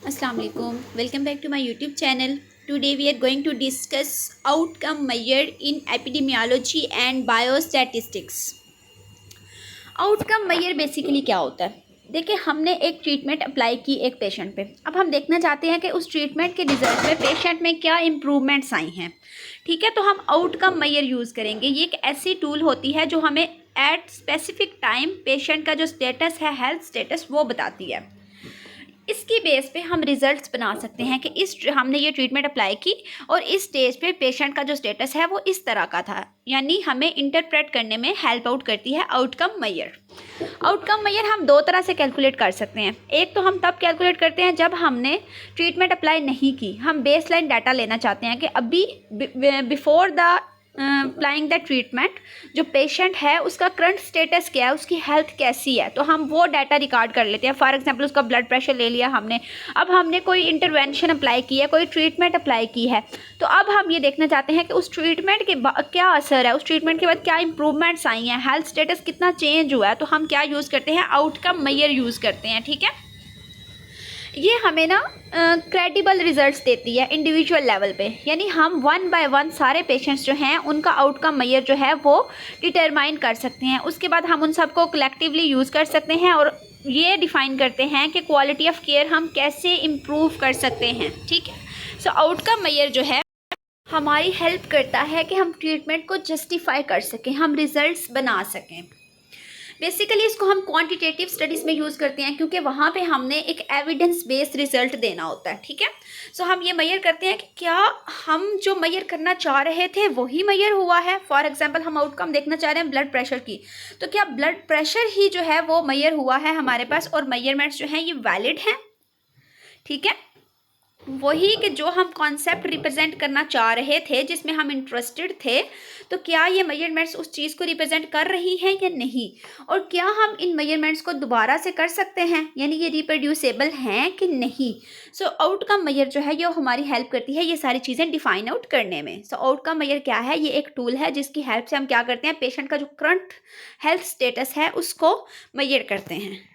Assalamu alaikum. Welcome back to my YouTube channel. Today we are going to discuss outcome measured in epidemiology and biostatistics. Outcome measure basically क्या होता है? देखिए, हमने एक treatment apply की एक patient पे। अब हम देखना चाहते हैं कि उस ट्रीटमेंट के रिजल्ट में पेशेंट में क्या इम्प्रूवमेंट्स आई हैं। ठीक है, तो हम आउटकम मेजर यूज़ करेंगे। ये एक ऐसी टूल होती है जो हमें एट स्पेसिफिक टाइम पेशेंट का जो स्टेटस है, हेल्थ स्टेटस, वो बताती है। इसकी बेस पे हम रिजल्ट्स बना सकते हैं कि हमने ये ट्रीटमेंट अप्लाई की और इस स्टेज पे पेशेंट का जो स्टेटस है वो इस तरह का था। यानी हमें इंटरप्रेट करने में हेल्प आउट करती है आउटकम मेजर। आउटकम मेजर हम दो तरह से कैलकुलेट कर सकते हैं। एक तो हम तब कैलकुलेट करते हैं जब हमने ट्रीटमेंट अप्लाई नहीं की, हम बेसलाइन डाटा लेना चाहते हैं कि अभी before the applying the treatment जो पेशेंट है उसका करंट स्टेटस क्या है, उसकी हेल्थ कैसी है, तो हम वो डाटा रिकॉर्ड कर लेते हैं। फॉर एग्जांपल उसका ब्लड प्रेशर ले लिया हमने, अब हमने कोई इंटरवेंशन अप्लाई की है, कोई ट्रीटमेंट अप्लाई की है, तो अब हम ये देखना चाहते हैं कि उस ट्रीटमेंट के बाद क्या असर है, उस ट्रीटमेंट के बाद क्या इंप्रूवमेंट्स आई हैं, हेल्थ स्टेटस कितना चेंज हुआ है। तो हम क्या यूज़ करते हैं, आउटकम मेजर यूज़ करते हैं। ठीक है, ये हमें ना क्रेडिबल रिजल्ट्स देती है इंडिविजुअल लेवल पे। यानी हम वन बाय वन सारे पेशेंट्स जो हैं उनका आउटकम मेजर जो है वो डिटरमाइन कर सकते हैं। उसके बाद हम उन सबको कलेक्टिवली यूज़ कर सकते हैं और ये डिफ़ाइन करते हैं कि क्वालिटी ऑफ केयर हम कैसे इम्प्रूव कर सकते हैं। ठीक है, सो आउटकम मेजर जो है हमारी हेल्प करता है कि हम ट्रीटमेंट को जस्टिफाई कर सकें, हम रिजल्ट्स बना सकें। बेसिकली इसको हम क्वांटिटेटिव स्टडीज़ में यूज़ करते हैं क्योंकि वहाँ पे हमने एक एविडेंस बेस्ड रिजल्ट देना होता है। ठीक है, सो हम ये मेजर करते हैं कि क्या हम जो मेजर करना चाह रहे थे वही मेजर हुआ है। फॉर एग्जांपल हम आउटकम देखना चाह रहे हैं ब्लड प्रेशर की, तो क्या ब्लड प्रेशर ही जो है वो मेजर हुआ है हमारे पास और मेजरमेंट्स जो हैं ये वैलिड हैं। ठीक है, वही कि जो हम कॉन्सेप्ट रिप्रेजेंट करना चाह रहे थे, जिसमें हम इंटरेस्टेड थे, तो क्या ये मेजरमेंट्स उस चीज़ को रिप्रेजेंट कर रही हैं या नहीं, और क्या हम इन मेजरमेंट्स को दोबारा से कर सकते हैं, यानी ये रिप्रोड्यूसेबल हैं कि नहीं। सो आउटकम मेजर जो है ये हमारी हेल्प करती है ये सारी चीज़ें डिफाइन आउट करने में। सो आउटकम मेजर क्या है, ये एक टूल है जिसकी हेल्प से हम क्या करते हैं, पेशेंट का जो करंट हेल्थ स्टेटस है उसको मेजर करते हैं।